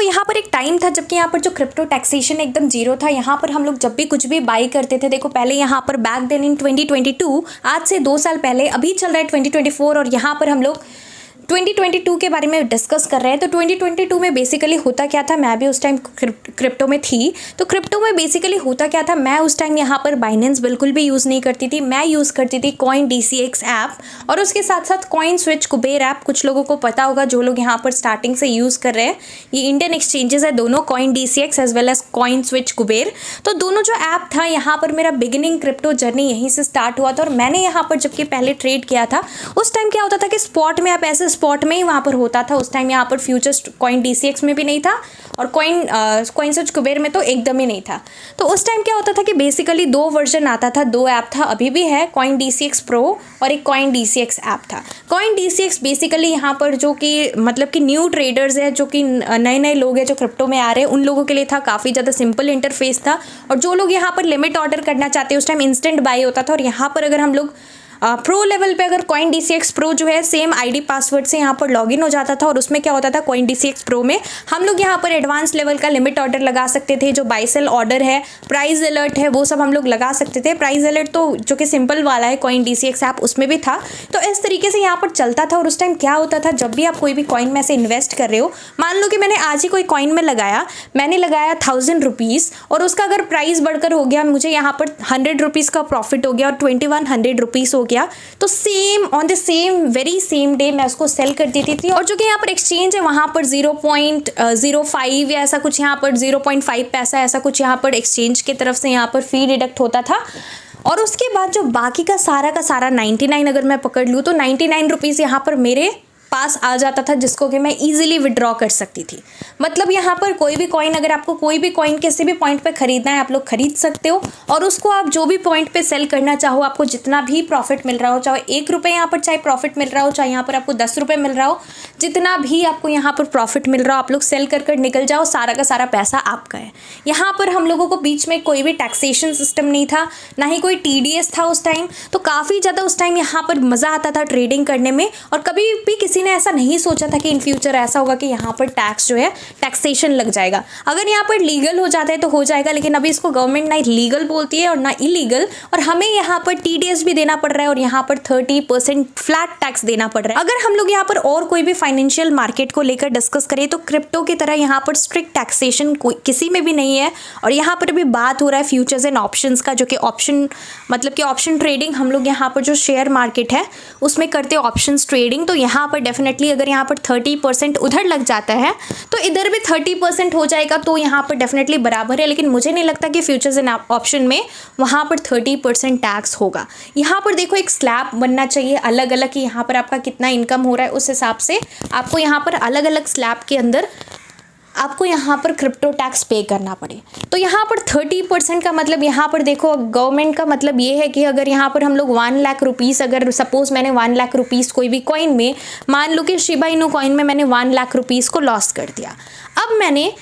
यहाँ पर एक टाइम था जबकि यहाँ पर जो क्रिप्टो टैक्सेशन एकदम जीरो था। यहाँ पर हम लोग जब भी कुछ भी बाई करते थे, देखो पहले यहाँ पर बैक देन इन 2022, आज से 2 साल पहले, अभी चल रहा है 2024 और यहाँ पर हम लोग 2022 के बारे में डिस्कस कर रहे हैं। तो 2022 में बेसिकली होता क्या था, मैं भी उस टाइम क्रिप्टो में थी। तो क्रिप्टो में बेसिकली होता क्या था, मैं उस टाइम यहाँ पर बाइनेंस बिल्कुल भी यूज़ नहीं करती थी, मैं यूज़ करती थी कॉइन DCX ऐप और उसके साथ साथ कॉइन स्विच कुबेर ऐप। कुछ लोगों को पता होगा जो लोग यहाँ पर स्टार्टिंग से यूज़ कर रहे हैं, ये इंडियन एक्सचेंजेस है दोनों, coin DCX as well as coin switch Kuber. तो दोनों जो ऐप था, यहाँ पर मेरा बिगिनिंग क्रिप्टो जर्नी यहीं से स्टार्ट हुआ था। और मैंने यहाँ पर जबकि पहले ट्रेड किया था, उस टाइम क्या होता था कि स्पॉट में आप ऐसे स्पॉट में ही वहाँ पर होता था। उस टाइम यहाँ पर फ्यूचर्स कॉइन DCX में भी नहीं था और कॉइन स्विच कुबेर में तो एकदम ही नहीं था। तो उस टाइम क्या होता था कि बेसिकली 2 वर्जन आता था, 2 ऐप था, अभी भी है, कॉइन DCX प्रो और एक कॉइन DCX ऐप था। कॉइन DCX बेसिकली यहाँ पर जो कि मतलब कि न्यू ट्रेडर्स है, जो कि नए लोग हैं जो क्रिप्टो में आ रहे हैं, उन लोगों के लिए था। काफ़ी ज़्यादा सिंपल इंटरफेस था और जो लोग यहाँ पर लिमिट ऑर्डर करना चाहते हैं, उस टाइम इंस्टेंट बाई होता था। और यहाँ पर अगर हम लोग प्रो लेवल पे अगर कॉइन DCX प्रो जो है सेम ID पासवर्ड से यहाँ पर लॉगिन हो जाता था और उसमें क्या होता था, कॉइन DCX प्रो में हम लोग यहाँ पर एडवांस लेवल का लिमिट ऑर्डर लगा सकते थे। जो बाई सेल ऑर्डर है, प्राइस अलर्ट है, वो सब हम लोग लगा सकते थे। प्राइस अलर्ट तो जो कि सिंपल वाला है कॉइन DCX ऐप, उसमें भी था। तो इस तरीके से यहाँ पर चलता था। और उस टाइम क्या होता था, जब भी आप कोई भी कॉइन में से इन्वेस्ट कर रहे हो, मान लो कि मैंने आज ही कोई कॉइन में लगाया, मैंने लगाया 1000 रुपीज़ और उसका अगर प्राइस बढ़कर हो गया, मुझे यहाँ पर 100 रुपीज़ का प्रॉफिट हो गया और 2100 रुपीज़ हो गया, तो same on the very same day मैं उसको सेल कर देती थी। और जो कि यहाँ पर एक्सचेंज है, वहाँ पर 0.05 या ऐसा कुछ, यहाँ पर 0.5 पैसा ऐसा कुछ यहाँ पर एक्सचेंज की तरफ से यहाँ पर फी डिडक्ट होता था। और उसके बाद जो बाकी का सारा 99 अगर मैं पकड़ लूँ तो 99 रुपीज़ यहाँ पर मेरे पास आ जाता था, जिसको कि मैं इजीली विड्रॉ कर सकती थी। मतलब यहाँ पर कोई भी कॉइन, अगर आपको कोई भी कॉइन किसी भी पॉइंट पे खरीदना है, आप लोग खरीद सकते हो और उसको आप जो भी पॉइंट पे सेल करना चाहो, आपको जितना भी प्रॉफिट मिल रहा हो, चाहे 1 रुपये यहाँ पर चाहे प्रॉफिट मिल रहा हो, चाहे यहाँ पर आपको 10 रुपये मिल रहा हो, जितना भी आपको यहाँ पर प्रॉफिट मिल रहा हो, आप लोग सेल कर निकल जाओ, सारा का सारा पैसा आपका है। यहाँ पर हम लोगों को बीच में कोई भी टैक्सेशन सिस्टम नहीं था, ना ही कोई TDS था उस टाइम। तो काफ़ी ज़्यादा उस टाइम यहाँ पर मज़ा आता था ट्रेडिंग करने में। और कभी भी किसी ने ऐसा नहीं सोचा था कि इन फ्यूचर ऐसा होगा कि यहाँ पर टैक्स जो है, टैक्सेशन लग जाएगा। अगर यहाँ पर लीगल हो जाता है तो हो जाएगा, लेकिन अभी इसको गवर्नमेंट ना लीगल बोलती है और ना इलीगल, और हमें यहाँ पर TDS भी देना पड़ रहा है और यहाँ पर 30% फ्लैट टैक्स देना पड़ रहा है। अगर हम लोग यहाँ पर और कोई भी फाइनेंशियल मार्केट को लेकर डिस्कस करें तो क्रिप्टो की तरह यहाँ पर स्ट्रिक्ट टैक्सेशन किसी में भी नहीं है। और यहाँ पर अभी बात हो रहा है फ्यूचर्स एंड ऑप्शंस का, जो कि ऑप्शन मतलब कि ऑप्शन ट्रेडिंग, हम लोग यहाँ पर जो शेयर मार्केट है उसमें करते हैं ऑप्शंस ट्रेडिंग। तो यहाँ पर डेफिनेटली अगर यहाँ पर 30% उधर लग जाता है तो इधर भी 30% हो जाएगा, तो यहाँ पर डेफिनेटली बराबर है। लेकिन मुझे नहीं लगता कि फ्यूचर्स एंड ऑप्शन में वहाँ पर 30% टैक्स होगा। यहाँ पर देखो एक स्लैब बनना चाहिए अलग अलग, कि यहाँ पर आपका कितना इनकम हो रहा है, उस हिसाब से आपको यहाँ पर अलग अलग स्लैब के अंदर आपको यहाँ पर क्रिप्टो टैक्स पे करना पड़े। तो यहाँ पर 30% का मतलब, यहाँ पर देखो गवर्नमेंट का मतलब ये है कि अगर यहाँ पर हम लोग 1 लाख रुपीज़, अगर सपोज मैंने 1 लाख रुपीज़ कोई भी कॉइन में, मान लो कि शिबा इनू कॉइन में मैंने 1 लाख रुपीज़ को लॉस कर दिया, अब मैंने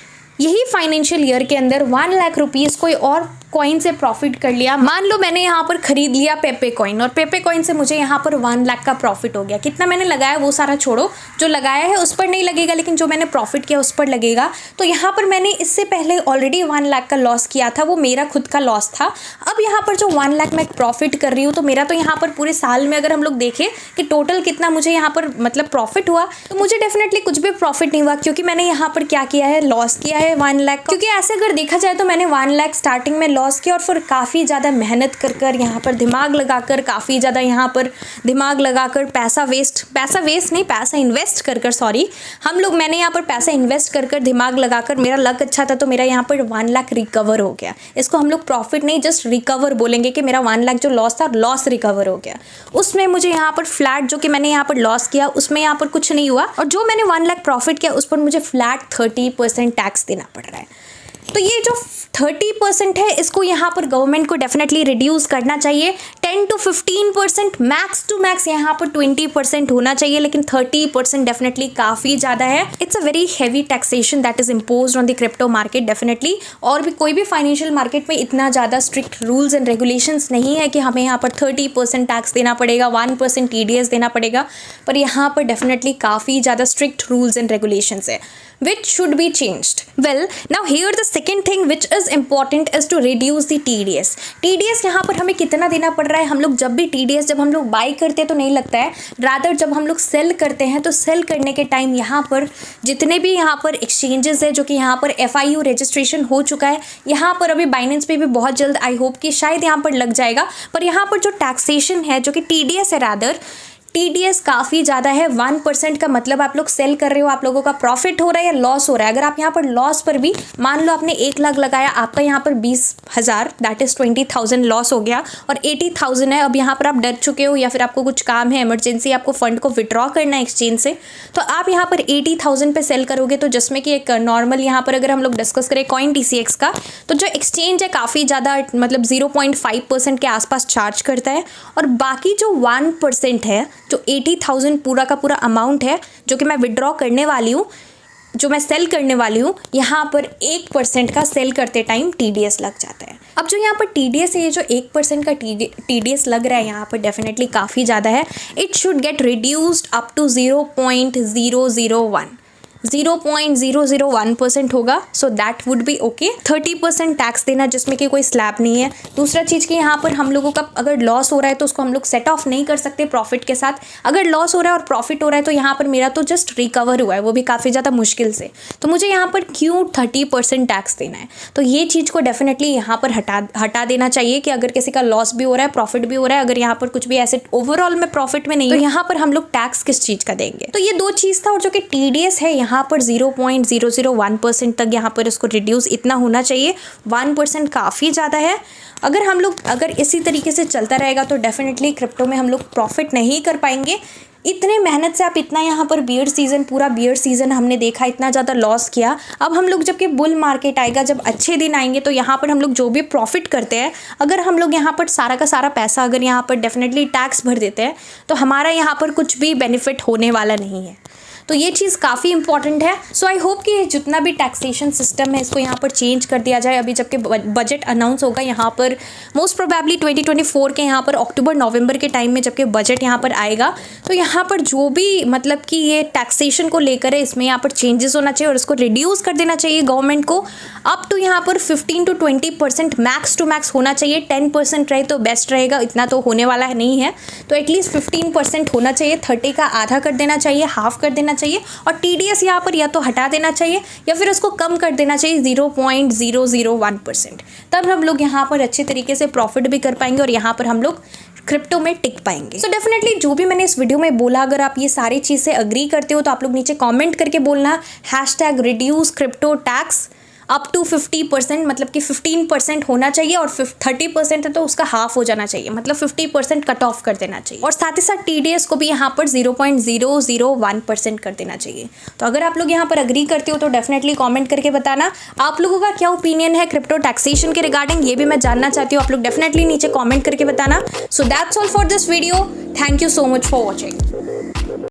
यही फाइनेंशियल ईयर के अंदर 1 लाख रुपीज़ कोई और कॉइन से प्रॉफिट कर लिया। मान लो मैंने यहाँ पर खरीद लिया पेपे कॉइन और पेपे कॉइन से मुझे यहाँ पर 1 लाख का प्रॉफिट हो गया। कितना मैंने लगाया वो सारा छोड़ो, जो लगाया है उस पर नहीं लगेगा, लेकिन जो मैंने प्रॉफिट किया उस पर लगेगा। तो यहाँ पर मैंने इससे पहले ऑलरेडी 1 लाख का लॉस किया था, वो मेरा खुद का लॉस था। अब यहाँ पर जो 1 लाख मैं प्रॉफिट कर रही हूँ, तो मेरा तो यहाँ पर पूरे साल में अगर हम लोग देखें कि टोटल कितना मुझे यहाँ पर मतलब प्रॉफिट हुआ, तो मुझे डेफिनेटली कुछ भी प्रॉफिट नहीं हुआ, क्योंकि मैंने यहाँ पर क्या किया है, लॉस किया है 1 लाख। क्योंकि ऐसे अगर देखा जाए तो मैंने 1 लाख स्टार्टिंग में लॉस किया और फिर काफ़ी ज़्यादा मेहनत कर यहाँ पर दिमाग लगाकर, काफ़ी ज़्यादा यहाँ पर दिमाग लगाकर पैसा इन्वेस्ट कर सॉरी हम लोग मैंने यहाँ पर पैसा इन्वेस्ट कर दिमाग लगाकर, मेरा लक अच्छा था तो मेरा यहाँ पर 1 लाख रिकवर हो गया। इसको हम लोग प्रॉफिट नहीं जस्ट रिकवर बोलेंगे कि मेरा 1 लाख जो लॉस था, लॉस रिकवर हो गया। उसमें मुझे यहाँ पर फ्लैट जो कि मैंने यहाँ पर लॉस किया उसमें यहाँ पर कुछ नहीं हुआ, और जो मैंने 1 लाख प्रॉफिट किया उस पर मुझे फ्लैट 30% टैक्स देना पड़ रहा है। तो ये जो 30% है इसको यहाँ पर गवर्नमेंट को डेफिनेटली रिड्यूस करना चाहिए। 10 to 15%, मैक्स टू मैक्स यहाँ पर 20% होना चाहिए, लेकिन 30% डेफिनेटली काफ़ी ज़्यादा है। It's a very heavy taxation that is imposed on the crypto market definitely. और भी कोई भी फाइनेंशियल मार्केट में इतना ज़्यादा स्ट्रिक्ट रूल्स एंड रेगुलेशंस नहीं है कि हमें यहाँ पर 30% टैक्स देना पड़ेगा, 1% TDS देना पड़ेगा, पर यहाँ पर डेफिनेटली काफ़ी ज़्यादा स्ट्रिक्ट रूल्स एंड रेगुलेशंस है। which should be changed. Well, now here the second thing which is important is to reduce the TDS. TDS यहाँ पर हमें कितना देना पड़ रहा है? हम लोग जब भी TDS जब हम लोग बाई करते हैं तो नहीं लगता है, रादर जब हम लोग सेल करते हैं तो सेल करने के टाइम यहाँ पर जितने भी यहाँ पर एक्सचेंजेस है जो कि यहाँ पर FIU रजिस्ट्रेशन हो चुका है, यहाँ पर अभी बाइनेंस पे भी बहुत जल्द आई होप कि शायद यहाँ पर लग जाएगा, पर यहाँ पर जो टैक्सेशन है जो कि TDS है, रादर TDS काफ़ी ज़्यादा है। 1% का मतलब आप लोग सेल कर रहे हो, आप लोगों का प्रॉफिट हो रहा है या लॉस हो रहा है। अगर आप यहाँ पर लॉस पर भी मान लो आपने 1 लाख लगाया, आपका यहाँ पर 20,000 दैट इज़ 20,000 लॉस हो गया और 80,000 है। अब यहाँ पर आप डर चुके हो या फिर आपको कुछ काम है, इमरजेंसी, आपको फंड को विड्रॉ करना है एक्सचेंज से, तो आप यहाँ पर 80,000 पे सेल करोगे। तो जिसमें कि एक नॉर्मल यहाँ पर अगर हम लोग डिस्कस करें कॉइन TCX का, तो जो एक्सचेंज है काफ़ी ज़्यादा मतलब 0.5% के आसपास चार्ज करता है, और बाकी जो 1% है, जो 80,000 पूरा का पूरा अमाउंट है जो कि मैं विड्रॉ करने वाली हूँ, जो मैं सेल करने वाली हूँ, यहाँ पर 1% का सेल करते टाइम TDS लग जाता है। अब जो यहाँ पर TDS है, ये जो 1% का TDS लग रहा है यहाँ पर डेफिनेटली काफ़ी ज़्यादा है। It should get reduced up to 0.001% होगा, so that would be okay. 30% tax देना जिसमें कि कोई स्लैब नहीं है। दूसरा चीज़ कि यहाँ पर हम लोगों का अगर लॉस हो रहा है तो उसको हम लोग सेट ऑफ नहीं कर सकते प्रॉफिट के साथ। अगर लॉस हो रहा है और प्रॉफिट हो रहा है तो यहाँ पर मेरा तो जस्ट रिकवर हुआ है, वो भी काफ़ी ज़्यादा मुश्किल से, तो मुझे यहाँ पर क्यों 30% टैक्स देना है? तो ये चीज़ को डेफिनेटली यहाँ पर हटा देना चाहिए कि अगर किसी का लॉस भी हो रहा है, प्रॉफिट भी हो रहा है, अगर यहाँ पर कुछ भी ऐसे ओवरऑल में प्रॉफिट में नहीं, तो यहाँ पर हम लोग टैक्स किस चीज़ का देंगे? तो ये दो चीज़ था। और जो कि TDS है यहाँ पर 0.001% तक यहाँ पर इसको रिड्यूस इतना होना चाहिए। 1% काफ़ी ज़्यादा है। अगर इसी तरीके से चलता रहेगा तो डेफिनेटली क्रिप्टो में हम लोग प्रॉफिट नहीं कर पाएंगे। इतने मेहनत से आप इतना यहाँ पर पूरा बियर सीज़न हमने देखा, इतना ज़्यादा लॉस किया। अब हम लोग जबकि बुल मार्केट आएगा, जब अच्छे दिन आएंगे, तो यहाँ पर हम लोग जो भी प्रॉफिट करते हैं, अगर हम लोग यहाँ पर सारा का सारा पैसा अगर यहाँ पर डेफिनेटली टैक्स भर देते हैं तो हमारा यहाँ पर कुछ भी बेनिफिट होने वाला नहीं है। तो ये चीज़ काफ़ी इंपॉर्टेंट है। सो आई होप कि जितना भी टैक्सेशन सिस्टम है इसको यहाँ पर चेंज कर दिया जाए। अभी जबकि बजट अनाउंस होगा यहाँ पर मोस्ट प्रोबेबली 2024 के यहाँ पर अक्टूबर नवंबर के टाइम में, जबकि बजट यहाँ पर आएगा, तो यहाँ पर जो भी मतलब कि ये टैक्सेशन को लेकर है इसमें यहाँ पर चेंजेस होना चाहिए और इसको रिड्यूस कर देना चाहिए गवर्नमेंट को। अप टू यहाँ पर 15 to 20% मैक्स टू मैक्स होना चाहिए। 10% रहे तो बेस्ट रहेगा, इतना तो होने वाला है नहीं है, तो एटलीस्ट 15% होना चाहिए। 30 का आधा कर देना चाहिए, हाफ कर देना चाहिए, और TDS यहाँ पर या तो हटा देना चाहिए या फिर उसको कम कर देना चाहिए 0.001%। तब हम लोग यहाँ पर अच्छे तरीके से प्रॉफिट भी कर पाएंगे और यहाँ पर हम लोग क्रिप्टो में टिक पाएंगे। सो डेफिनेटली जो भी मैंने इस वीडियो में बोला, अगर आप ये सारी चीज़ से अग्री करते हो तो आप लोग नीचे कमेंट करके बोलना #reduce crypto tax up to 50%, मतलब कि 15% होना चाहिए, और 30% है तो उसका हाफ हो जाना चाहिए, मतलब 50% कट ऑफ कर देना चाहिए, और साथ ही साथ TDS को भी यहाँ पर 0.001% कर देना चाहिए। तो अगर आप लोग यहाँ पर अग्री करते हो तो डेफिनेटली कमेंट करके बताना आप लोगों का क्या ओपिनियन है क्रिप्टो टैक्सेशन के रिगार्डिंग, ये भी मैं जानना चाहती हूँ। आप लोग डेफिनेटली नीचे कमेंट करके बताना। So that's all for this video. Thank you so much for watching.